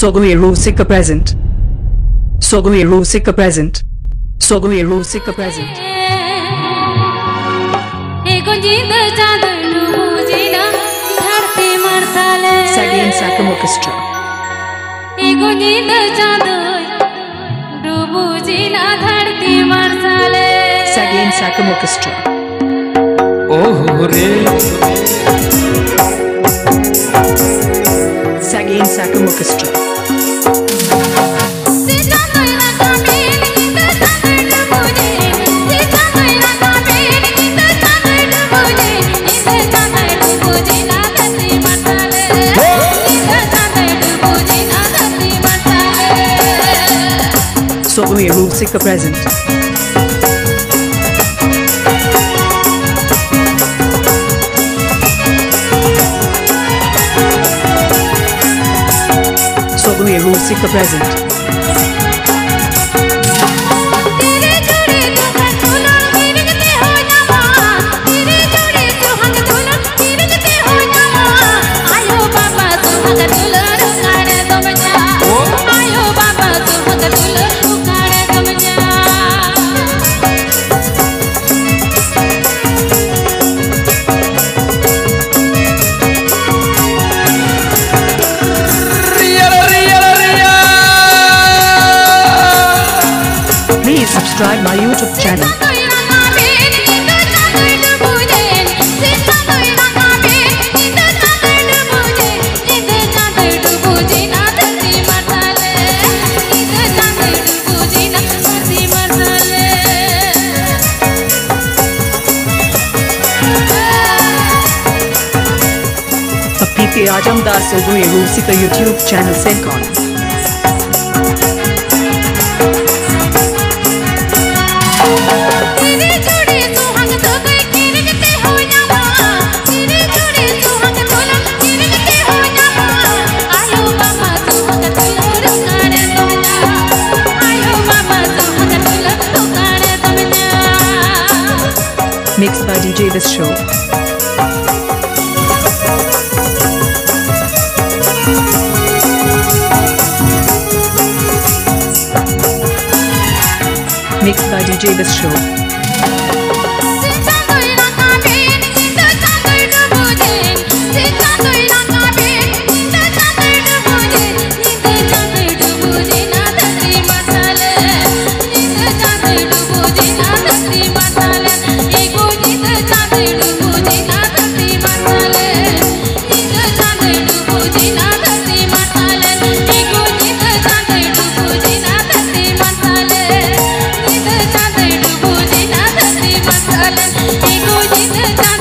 Sogai Rusika present. Sogai Rusika present. Sogai Rusika present. Sagen Sakam Orchestra. Sagen Sakam Orchestra. Oh re. Sagen Sakam Orchestra. Sogai Rusika present. Sogai Rusika present. Please subscribe my YouTube channel. PP Ajamdar Sogai Rusika YouTube channel Senkon. Mixed by DJ This Show. Mixed by DJ This Show. Ego jita